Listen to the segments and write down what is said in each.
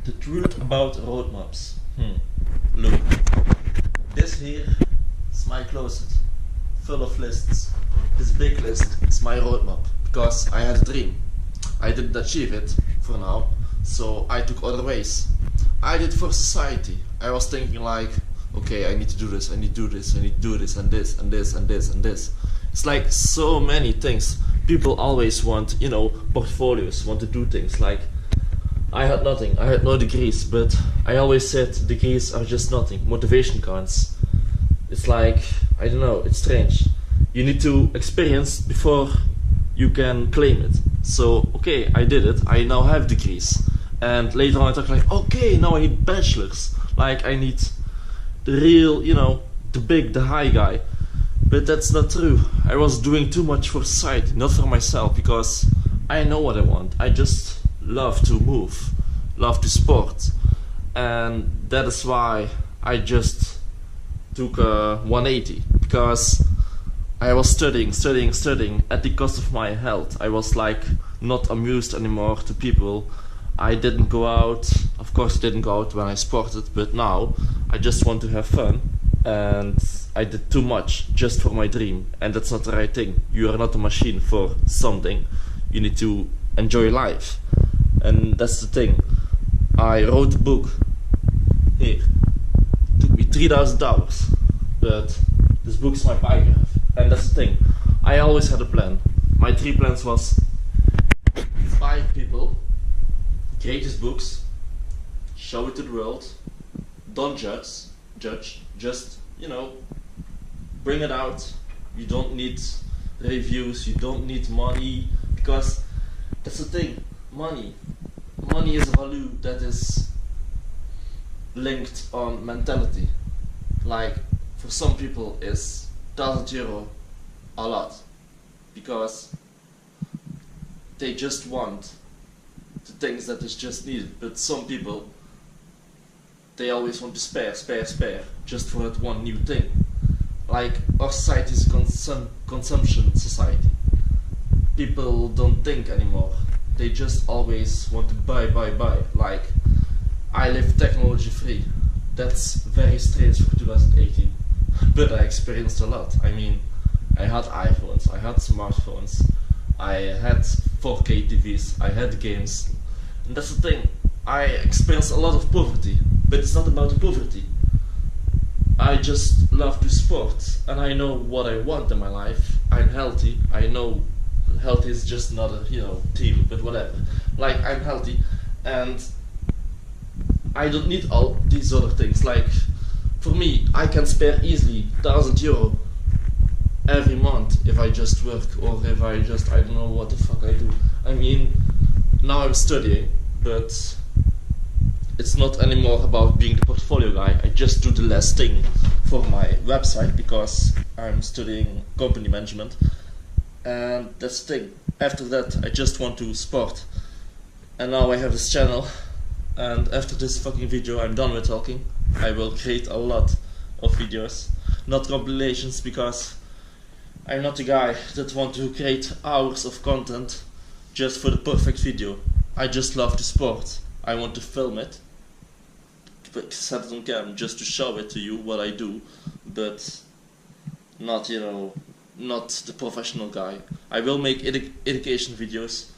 The truth about roadmaps. Look, this here is my closet, full of lists. This big list is my roadmap, because I had a dream. I didn't achieve it for now, so I took other ways. I did for society. I was thinking like, okay, I need to do this, I need to do this, I need to do this, and this, and this, and this, and this. It's like so many things. People always want, portfolios, want to do things. Like, I had nothing, I had no degrees, but I always said degrees are just nothing. Motivation counts. It's like, I don't know, it's strange. You need to experience before you can claim it. So, okay, I did it, I now have degrees. And later on I thought like, okay, now I need bachelors. Like, I need the real, the big, the high guy. But that's not true. I was doing too much for society, not for myself, because I know what I want. I just love to move, love to sport. And that is why I just took a 180, because I was studying at the cost of my health. I was like not amused anymore to people. I didn't go out, of course I didn't go out when I sported, but now I just want to have fun, and I did too much just for my dream, and that's not the right thing. You are not a machine for something, you need to enjoy life, and that's the thing. I wrote a book, here, it took me $3,000, but this book is my biography, and that's the thing. I always had a plan. My 3 plans was 5 people, create his books, show it to the world, don't judge, just, bring it out. You don't need reviews, you don't need money, because that's the thing, money is a value that is linked on mentality. Like, for some people is €1,000 a lot, because they just want the things that is just needed. But some people, they always want to spare, just for that one new thing. Like, our society is a consumption society. People don't think anymore. They just always want to buy. Like, I live technology free. That's very strange for 2018. But I experienced a lot. I mean, I had iPhones, I had smartphones, I had 4K TVs, I had games. And that's the thing. I experienced a lot of poverty. But it's not about the poverty. I just love to sport, and I know what I want in my life. I'm healthy. I know healthy is just not a team, but whatever. Like, I'm healthy, and I don't need all these other things. Like, for me, I can spare easily €1,000 every month if I just work, or if I don't know what the fuck I do. I mean, now I'm studying, but it's not anymore about being the portfolio guy. I just do the last thing for my website, because I'm studying company management, and that's the thing. After that I just want to sport, and now I have this channel, and after this fucking video I'm done with talking. I will create a lot of videos, not compilations, because I'm not the guy that want to create hours of content just for the perfect video. I just love to sport. I want to film it, set it on cam, just to show it to you what I do, but not, not the professional guy. I will make education videos,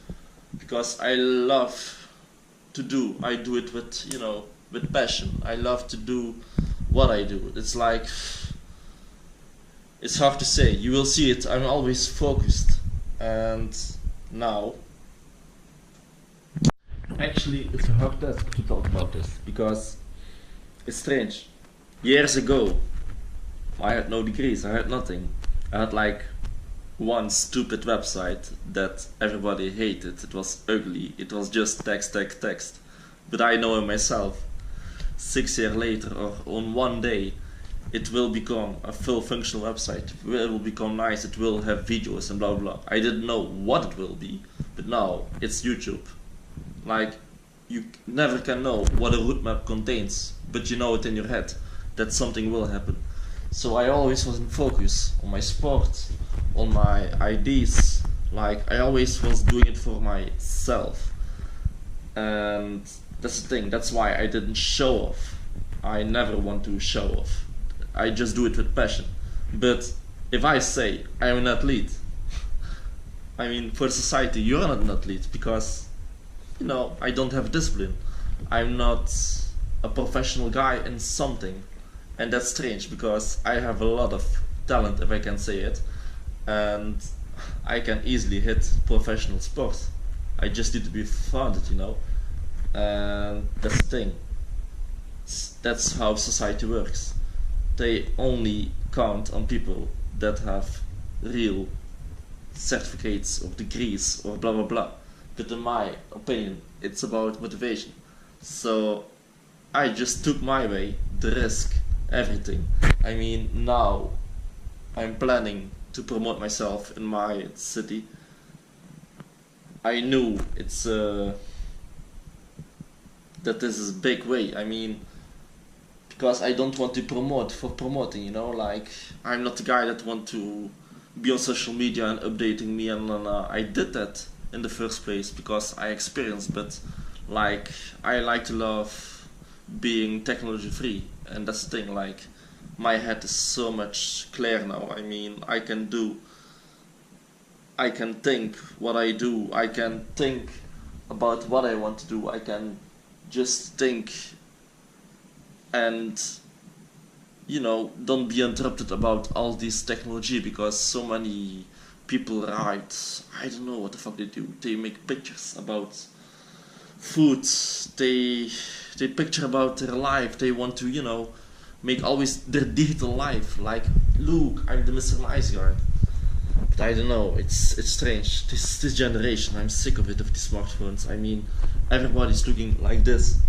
because I love to do. I do it with, with passion. I love to do what I do. It's like, it's hard to say. You will see it. I'm always focused, and now, actually, it's a hard task to talk about this, because it's strange. Years ago, I had no degrees, I had nothing. I had like one stupid website that everybody hated. It was ugly, it was just text. But I know myself, 6 years later, or on one day, it will become a full functional website. It will become nice, it will have videos and blah blah. I didn't know what it will be, but now it's YouTube. Like, you never can know what a roadmap contains, but you know it in your head that something will happen. So I always was in focus on my sport, on my ideas. Like, I always was doing it for myself. And that's the thing, that's why I didn't show off. I never want to show off. I just do it with passion. But if I say I'm an athlete, I mean, for society, you're not an athlete because, you know, I don't have discipline. I'm not a professional guy in something. And that's strange because I have a lot of talent, if I can say it. And I can easily hit professional sports. I just need to be founded, you know. And that's the thing. That's how society works. They only count on people that have real certificates or degrees or blah blah blah. But in my opinion, it's about motivation. So I just took my way, the risk, everything. I mean, now I'm planning to promote myself in my city. I knew it's that this is a big way. I mean, because I don't want to promote for promoting, you know, like I'm not the guy that want to be on social media and updating me, and I did that in the first place because I experienced, but like I like to love being technology free, and that's the thing, like my head is so much clear now. I mean, I can think what I do, I can think about what I want to do, I can just think and, you know, don't be interrupted about all this technology because so many people write, I don't know what the fuck they do, they make pictures about food, they picture about their life, they want to, you know, make always their digital life, like, look, I'm the Mr. Nice Guy. But I don't know, it's strange, this generation, I'm sick of it, of these smartphones. I mean, everybody's looking like this.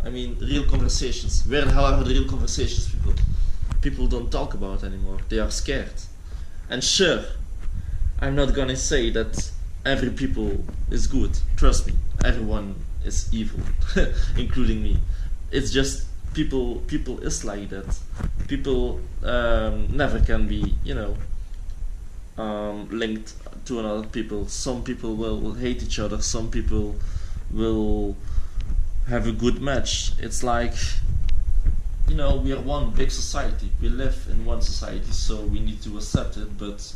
I mean, real conversations. Where the hell are the real conversations, people? People don't talk about anymore. They are scared. And sure, I'm not gonna say that every people is good. Trust me, everyone is evil, including me. It's just people is like that. People never can be, you know, linked to another people. Some people will hate each other. Some people will have a good match. It's like, you know, we are one big society. We live in one society, so we need to accept it. But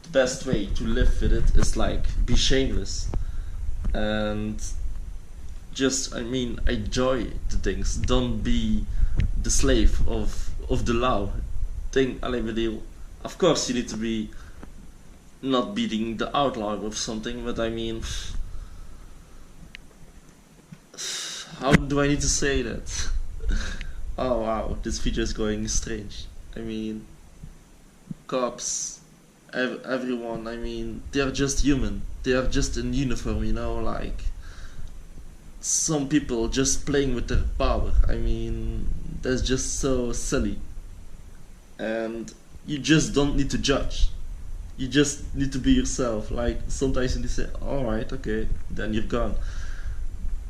the best way to live with it is like be shameless and just, I mean, enjoy the things. Don't be the slave of the law. Thing, alleen bedoel, of course you need to be not beating the outlaw of something, but I mean, how do I need to say that? Oh wow, this video is going strange. I mean, cops, everyone, I mean, they are just human. They are just in uniform, you know, like some people just playing with their power. I mean, that's just so silly. And you just don't need to judge. You just need to be yourself. Like, sometimes you need to say, alright, okay, then you're gone.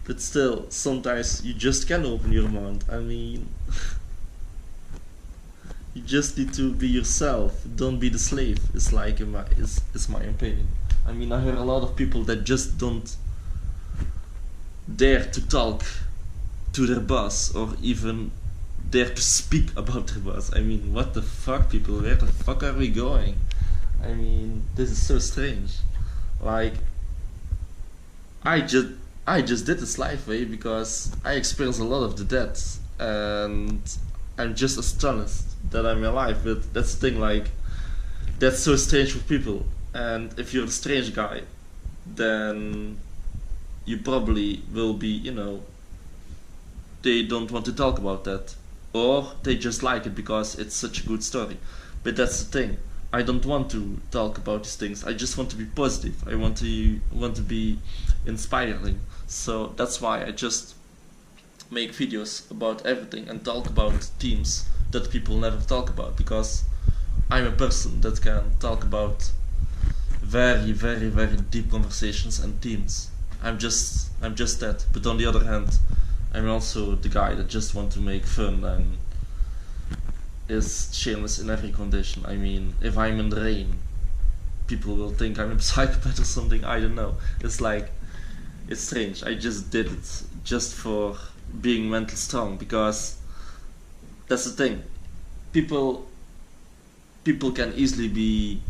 But still, sometimes you just can open your mouth. I mean, you just need to be yourself. Don't be the slave. It's like it's my opinion. I mean, I hear a lot of people that just don't dare to talk to their boss or even dare to speak about their boss. I mean, what the fuck, people? Where the fuck are we going? I mean, this is so strange. Like, I just did this life way because I experienced a lot of the deaths, and I'm just astonished that I'm alive. But that's the thing, like, that's so strange for people. And if you're a strange guy, then you probably will be, you know, they don't want to talk about that, or they just like it because it's such a good story. But that's the thing, I don't want to talk about these things. I just want to be positive. I want to be inspiring. So that's why I just make videos about everything and talk about themes that people never talk about, because I'm a person that can talk about very, very, very deep conversations and themes. I'm just that. But on the other hand, I'm also the guy that just want to make fun and is shameless in every condition. I mean, if I'm in the rain, people will think I'm a psychopath or something. I don't know. It's like, it's strange. I just did it just for being mentally strong, because that's the thing. People can easily be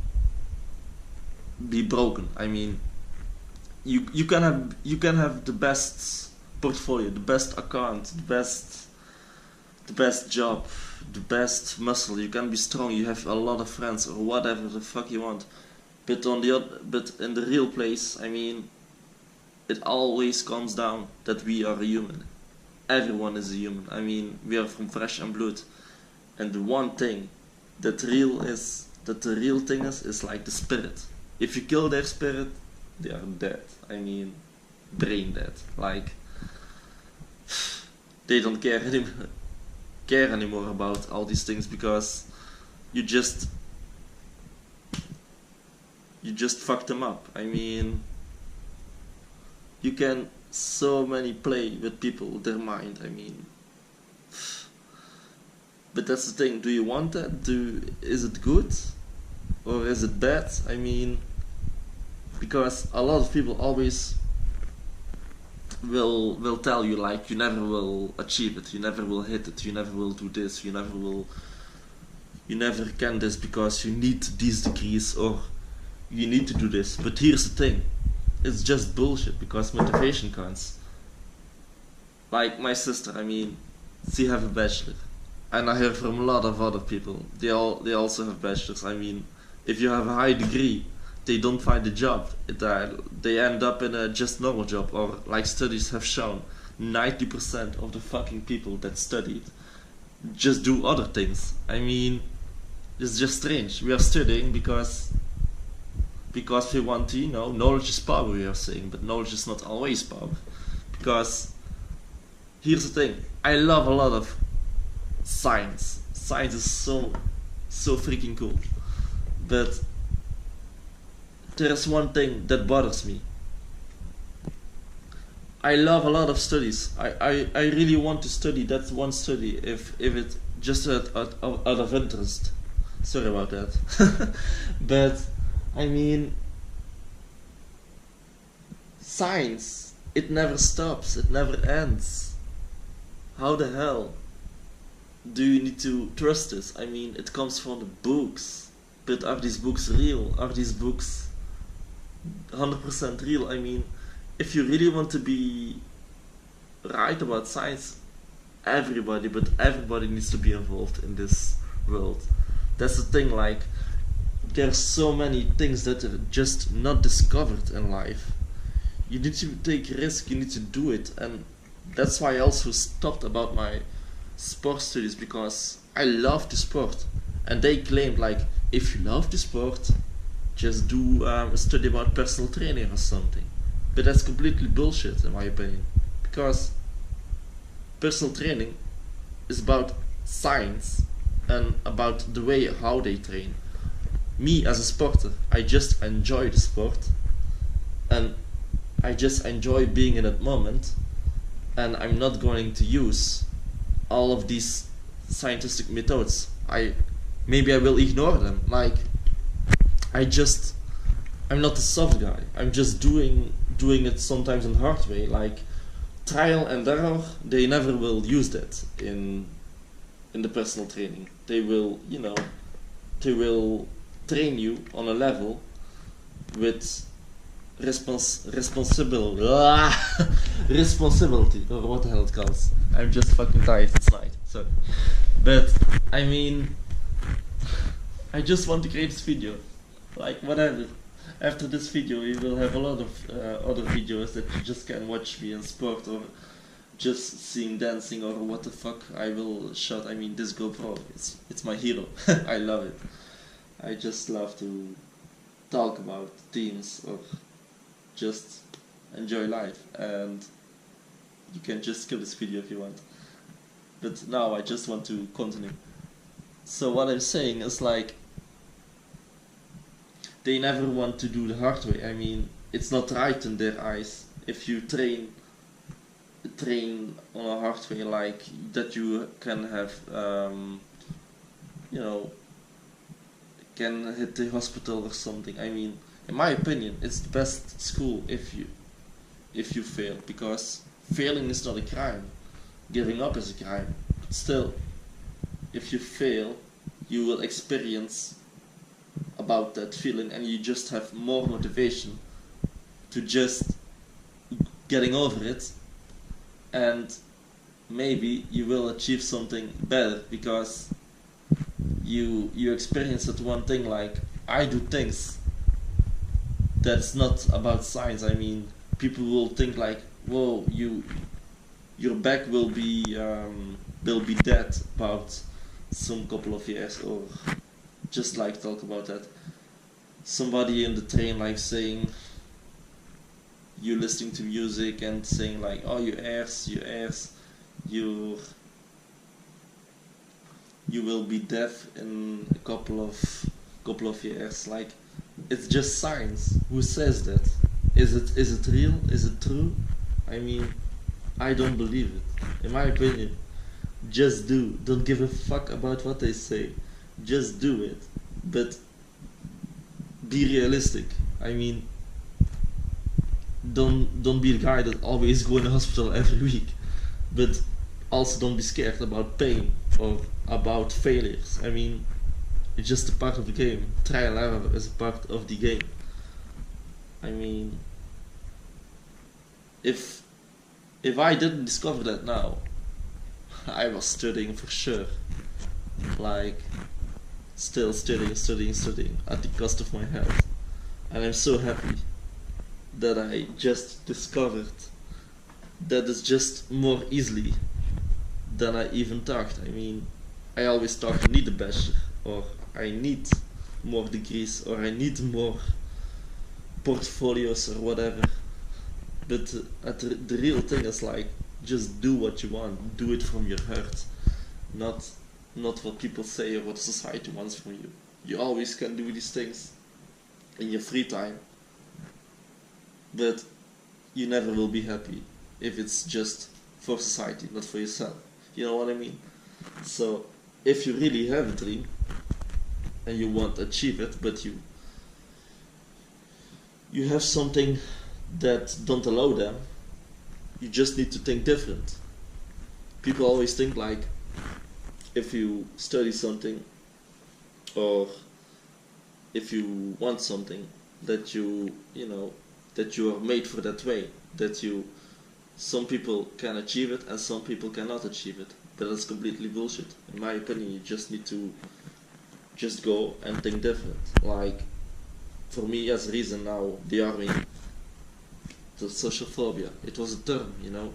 broken. I mean, you can have the best portfolio, the best account, the best job, the best muscle. You can be strong. You have a lot of friends or whatever the fuck you want. But but in the real place, I mean, it always comes down that we are a human. Everyone is a human. I mean, we are from flesh and blood. And the one thing that the real thing is like the spirit. If you kill their spirit, they are dead. I mean, brain dead. Like, they don't care anymore about all these things, because you just fucked them up. I mean, you can so many play with people, their mind. I mean, but that's the thing. Do you want that? Is it good or is it bad? I mean, because a lot of people always will tell you, like, you never will achieve it, you never will hit it, you never will do this, you never can this because you need these degrees, or you need to do this. But here's the thing, it's just bullshit, because motivation counts. Like my sister, I mean, she have a bachelor, and I hear from a lot of other people, they also have bachelors. I mean, if you have a high degree, they don't find a job. They end up in a just normal job, or like studies have shown, 90% of the fucking people that studied just do other things. I mean, it's just strange. We are studying because we want to, knowledge is power, we are saying, but knowledge is not always power. Because here's the thing, I love a lot of science. Science is so freaking cool. But there is one thing that bothers me. I love a lot of studies. I really want to study that one study if it just out of interest. Sorry about that. But I mean, science, it never stops, it never ends. How the hell do you need to trust this? I mean, it comes from the books. But are these books real? Are these books 100% real? I mean, if you really want to be right about science, everybody needs to be involved in this world. That's the thing, like, there's so many things that are just not discovered in life. You need to take risk, you need to do it, and that's why I also stopped about my sport studies, because I love the sport. And they claimed, like, if you love the sport, just do a study about personal training or something. But that's completely bullshit, in my opinion, because personal training is about science and about the way how they train. Me as a sporter, I just enjoy the sport, and I just enjoy being in that moment, and I'm not going to use all of these scientific methods. Maybe I will ignore them. Like, I'm not a soft guy. I'm just doing it sometimes in the hard way. Like, trial and error, they never will use that in the personal training. They will, they will train you on a level with responsibility, or what the hell it calls. I'm just fucking tired, it's night, sorry. But, I mean, I just want to create this video, like, whatever. After this video you will have a lot of other videos that you just can watch me in sport, or just seeing dancing, or what the fuck I will shot. I mean, this GoPro, it's my hero. I love it. I just love to talk about teams, or just enjoy life, and you can just skip this video if you want. But now I just want to continue. So what I'm saying is, like, they never want to do the hard way. I mean, it's not right in their eyes if you train on a hard way, like that you can have, can hit the hospital or something. I mean, in my opinion, it's the best school if if you fail, because failing is not a crime. Giving up is a crime. But still, if you fail, you will experience about that feeling, and you just have more motivation to just getting over it, and maybe you will achieve something better because you experience that one thing. Like, I do things that's not about science. I mean, people will think like, whoa, your back will be dead about some couple of years, or just like talk about that. Somebody in the train like saying, you listening to music and saying like, oh, you will be deaf in a couple of years. Like, it's just science. Who says that? Is it real? Is it true? I mean, I don't believe it. In my opinion, just do. Don't give a fuck about what they say. Just do it. But be realistic. I mean, don't be the guy that always go in the hospital every week. But also don't be scared about pain or about failures. I mean, it's just a part of the game. Trial and error is a part of the game. I mean, if I didn't discover that now, I was studying for sure. Like, still studying at the cost of my health. And I'm so happy that I just discovered that it's just more easily than I even thought. I mean, I always thought I need a bachelor, or I need more degrees, or I need more portfolios or whatever. But the real thing is like, just do what you want, do it from your heart, not what people say or what society wants from you. You always can do these things in your free time, but you never will be happy if it's just for society, not for yourself. You know what I mean? So if you really have a dream and you want to achieve it, but you have something that don't allow them, you just need to think different. People always think like, if you study something or if you want something, that you are made for that way, that some people can achieve it and some people cannot achieve it. But that's completely bullshit. In my opinion, you just need to just go and think different. Like, for me, as a reason now, the army, the social phobia, it was a term, you know.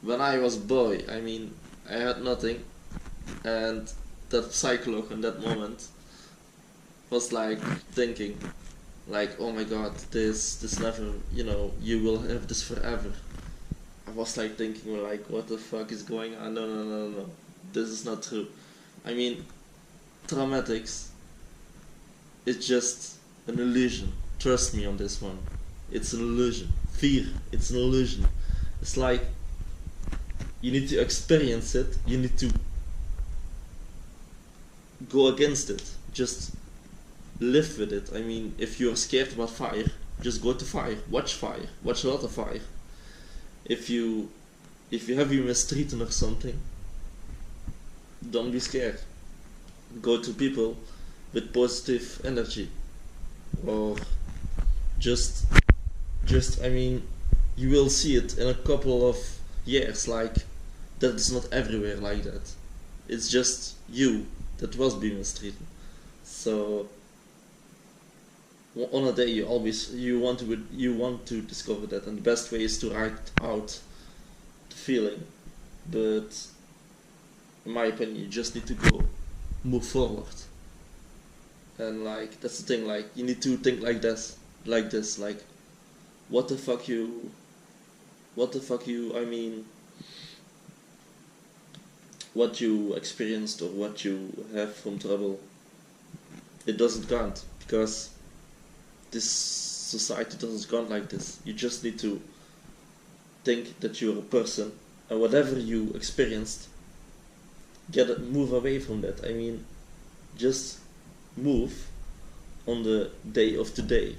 When I was a boy, I mean, I had nothing, and that psychologue in that moment was like thinking, like, oh my god, this never, you will have this forever. I was like thinking like, what the fuck is going on? No, this is not true. I mean, traumatics, it's just an illusion. Trust me on this one. It's an illusion. Fear, it's an illusion. It's like, you need to experience it, you need to go against it, just live with it. I mean, if you're scared about fire, just go to fire, watch a lot of fire. If you have been mistreated or something, don't be scared. Go to people with positive energy, or just I mean, you will see it in a couple of years, like, that is not everywhere like that. It's just you that was being mistreated. So on a day you want to discover that, and the best way is to write out the feeling. But in my opinion, you just need to move forward. And like, that's the thing, like, you need to think like this, like, what the fuck you, I mean, what you experienced or what you have from trouble, it doesn't count, because this society doesn't count like this. You just need to think that you're a person, and whatever you experienced, move away from that. I mean, just move on the day of today.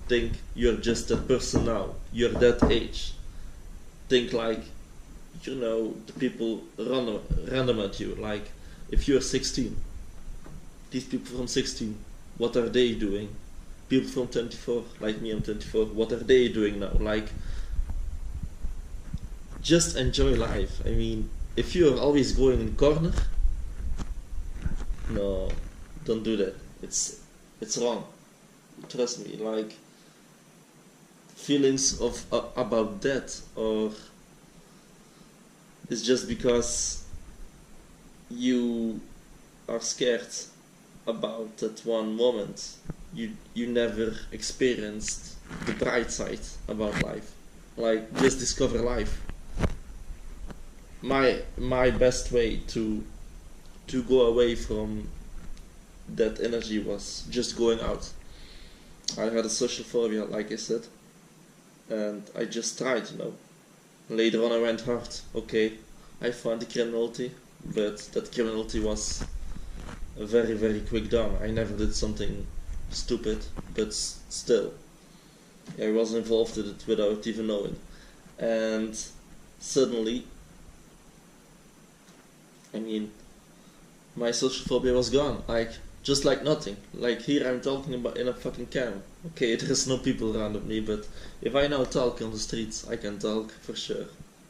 think you're just that person now. You're that age. Think like, you know, the people random at you. Like, if you're 16, these people from 16, what are they doing? People from 24, like me, I'm 24, what are they doing now? Like, just enjoy life. I mean, if you're always going in corner, no, don't do that. It's wrong. Trust me. Like, feelings of about that, or it's just because you are scared about that one moment. You never experienced the bright side about life. Like, just discover life. My best way to go away from that energy was just going out. I had a social phobia, like I said, and I just tried, you know. Later on I went hard. Okay, I found the criminality, but that criminality was very, very quick done. I never did something stupid, but still, I was involved in it without even knowing. And suddenly, I mean, my social phobia was gone. Like, just like nothing. Like, here I'm talking about in a fucking camera. Okay, there's no people around me, but if I now talk on the streets, I can talk for sure.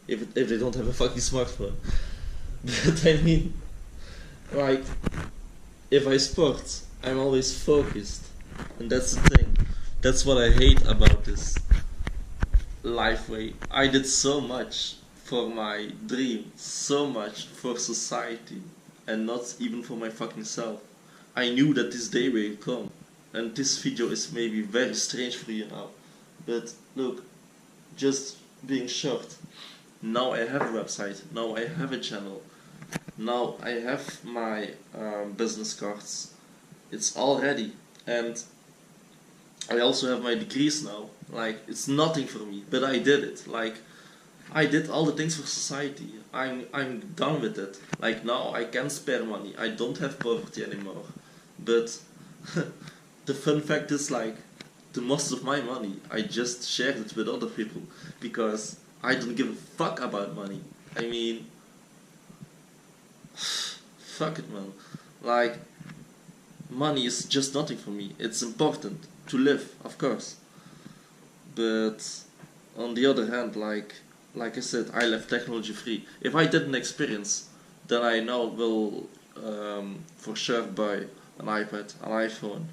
If they don't have a fucking smartphone. But I mean, like, if I sport, I'm always focused. And that's the thing. That's what I hate about this life way. I did so much for my dream, so much for society, and not even for my fucking self. I knew that this day will come, and this video is maybe very strange for you now, but look, just being short. Now I have a website, now I have a channel, now I have my business cards. It's all ready, and I also have my degrees now. Like, it's nothing for me, but I did it. Like, I did all the things for society. I'm done with it. Like, now I can spare money. I don't have poverty anymore. But the fun fact is, like, the most of my money I just shared it with other people because I don't give a fuck about money. I mean, fuck it, man. Like, money is just nothing for me. It's important to live, of course. But on the other hand, like I said, I left technology free. If I didn't experience, then I now will for sure buy an iPad, an iPhone,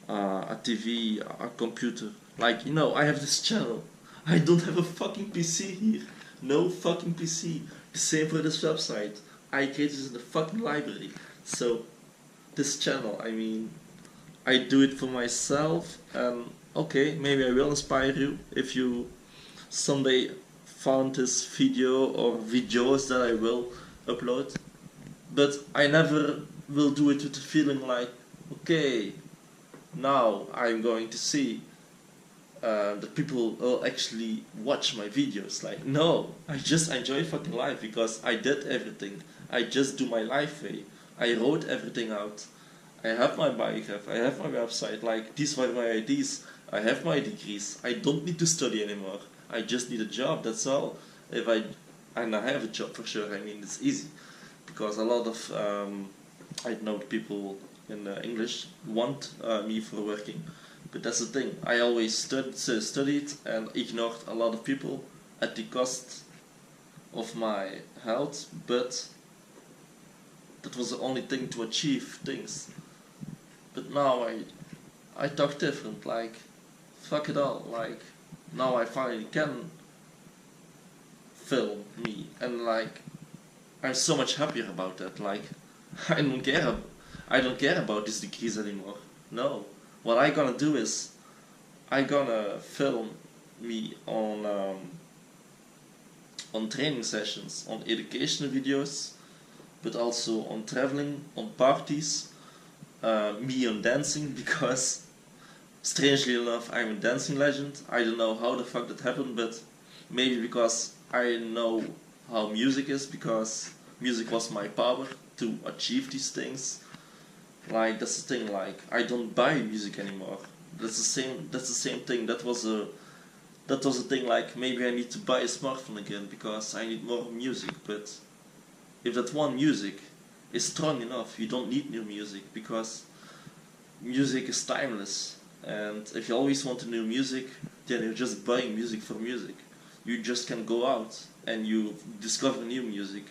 a TV, a computer. Like, you know, I have this channel. I don't have a fucking PC here. No fucking PC. The same for this website. I created it in the fucking library. So, this channel, I mean, I do it for myself, and okay, maybe I will inspire you if you someday found this video or videos that I will upload. But I never will do it with the feeling like, okay, now I'm going to see that people will actually watch my videos. Like, no, I just enjoy fucking life because I did everything. I just do my life way. I wrote everything out. I have my biograph, I have my website, like, these were my ideas. I have my degrees. I don't need to study anymore. I just need a job, that's all. And I have a job for sure. I mean, it's easy. Because a lot of, I know people in English want me for working. But that's the thing. I always studied and ignored a lot of people at the cost of my health. But that was the only thing to achieve things. But now I talk different, like, fuck it all, like, now I finally can film me, and like, I'm so much happier about that. Like, I don't care about these degrees anymore. No, what I gonna do is, I gonna film me on training sessions, on educational videos, but also on traveling, on parties, me on dancing, because strangely enough I'm a dancing legend. I don't know how the fuck that happened, but maybe because I know how music is, because music was my power to achieve these things. Like, that's the thing, like, I don't buy music anymore. That's the same thing. That was a thing, like maybe I need to buy a smartphone again because I need more music. But if that one music is strong enough, you don't need new music, because music is timeless. And if you always want new music, then you're just buying music for music. You just can go out and you discover new music.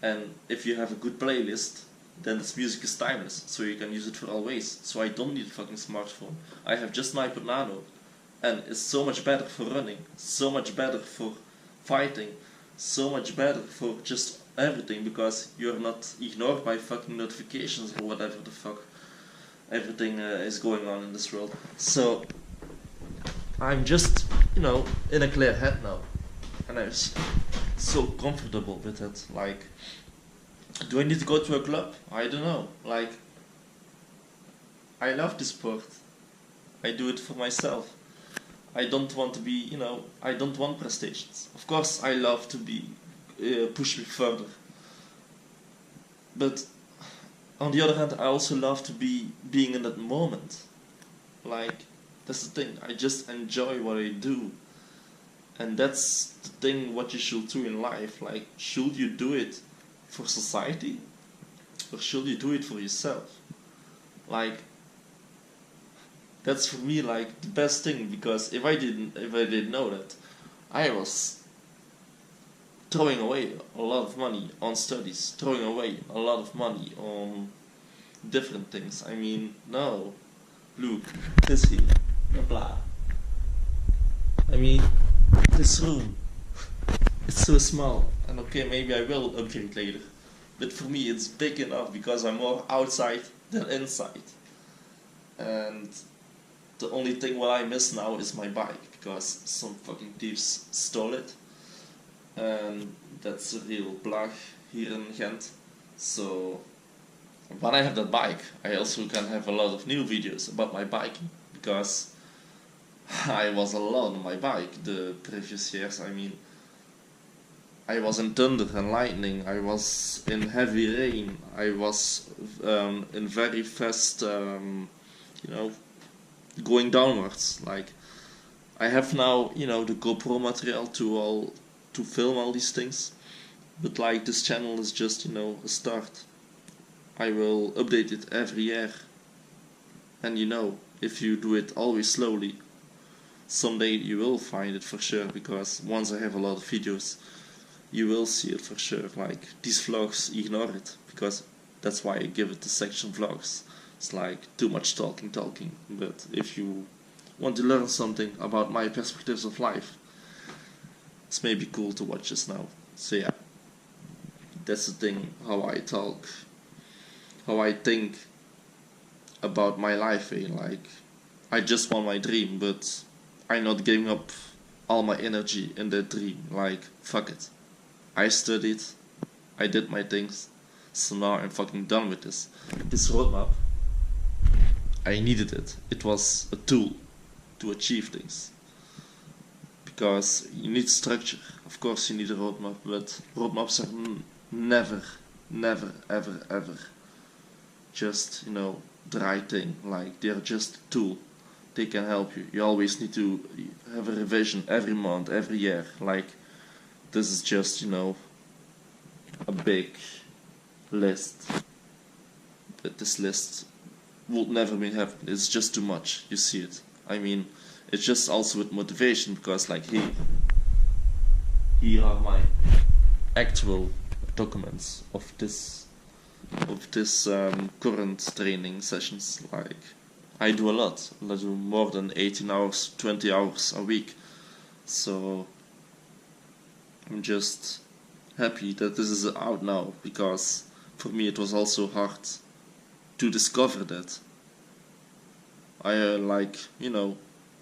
And if you have a good playlist, then this music is timeless, so you can use it for always. So I don't need a fucking smartphone. I have just my iPod Nano, and it's so much better for running, so much better for fighting, so much better for just everything, because you're not ignored by fucking notifications or whatever the fuck everything is going on in this world. So I'm just, in a clear head now, and I'm so comfortable with it. Like, do I need to go to a club? I don't know. Like, I love this sport. I do it for myself. I don't want to be, I don't want prestations. Of course, I love to be push me further. But on the other hand, I also love to be being in that moment. Like, that's the thing. I just enjoy what I do. And that's the thing what you should do in life. Like, should you do it for society, or should you do it for yourself? Like, that's for me like the best thing, because if I didn't know that, I was throwing away a lot of money on studies, throwing away a lot of money on different things. I mean, no, look, this here, blah blah. I mean, this room, it's so small, and okay, maybe I will upgrade later, but for me it's big enough because I'm more outside than inside. And the only thing what I miss now is my bike, because some fucking thieves stole it, and that's a real blag here in Ghent. So when I have that bike, I also can have a lot of new videos about my biking, because I was a lot on my bike the previous years. I mean, I was in thunder and lightning, I was in heavy rain, I was in very fast, going downwards. Like, I have now, the GoPro material to film all these things, but like, this channel is just, a start. I will update it every year, and if you do it always slowly, someday you will find it for sure, because once I have a lot of videos, you will see it for sure. Like, these vlogs, ignore it, because that's why I give it the section vlogs. It's like too much talking, but if you want to learn something about my perspectives of life, it's maybe cool to watch this now. So yeah, that's the thing, how I talk, how I think about my life. Like, I just want my dream, but I'm not giving up all my energy in that dream. Like, fuck it. I studied, I did my things, so now I'm fucking done with this. This roadmap, I needed it. It was a tool to achieve things. Because you need structure. Of course you need a roadmap, but roadmaps are never, ever just, the right thing. Like, they're just a tool. They can help you. You always need to have a revision every month, every year. Like, this is just, a big list. But this list would never be happen. It's just too much. You see it. I mean, it's just also with motivation, because like here are my actual documents of this current training sessions. Like, I do a lot. I do more than 18 hours, 20 hours a week. So I'm just happy that this is out now, because for me it was also hard to discover that. I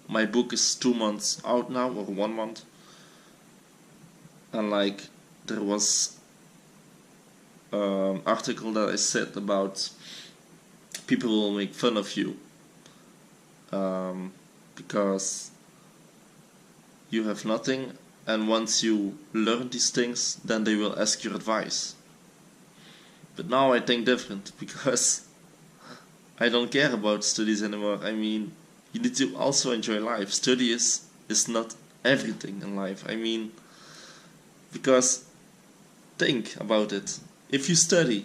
my book is 2 months out now, or 1 month, and like, there was article that I said about people will make fun of you because you have nothing, and once you learn these things, then they will ask your advice. But now I think different, because I don't care about studies anymore. I mean, you need to also enjoy life. Study is not everything in life. I mean, because think about it. If you study,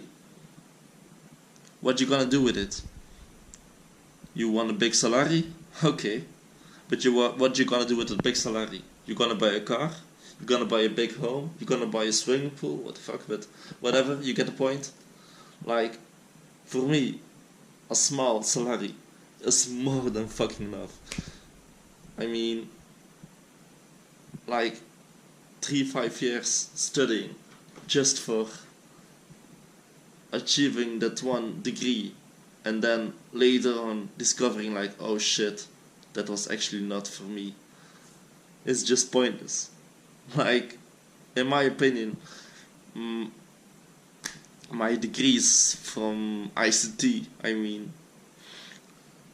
what you gonna do with it? You want a big salary? Okay. But what you gonna do with a big salary? You gonna buy a car? You gonna buy a big home? You gonna buy a swimming pool? What the fuck? But whatever, you get the point. Like, for me, a small salary is more than fucking enough. I mean, like 3-5 years studying just for achieving that one degree, and then later on discovering like, oh shit, that was actually not for me. It's just pointless. Like, in my opinion, my degrees from ICT, I mean,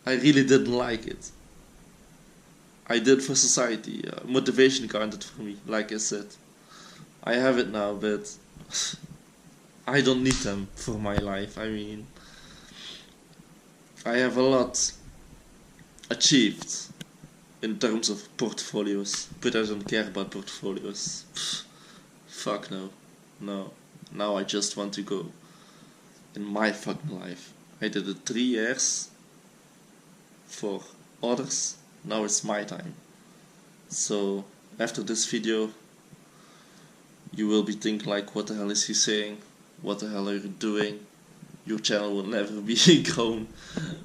I really didn't like it. I did for society. Motivation counted for me, like I said. I have it now, but I don't need them for my life. I mean, I have a lot achieved in terms of portfolios, but I don't care about portfolios. Fuck no. No. Now I just want to go in my fucking life. I did it 3 years for others. Now it's my time. So after this video, you will be thinking like, what the hell is he saying? What the hell are you doing? Your channel will never be grown.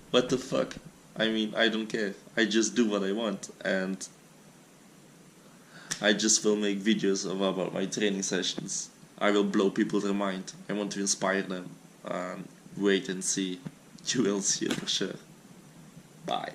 What the fuck? I mean, I don't care. I just do what I want, and I just will make videos about my training sessions. I will blow people their mind. I want to inspire them. Wait and see. You will see it for sure. Bye.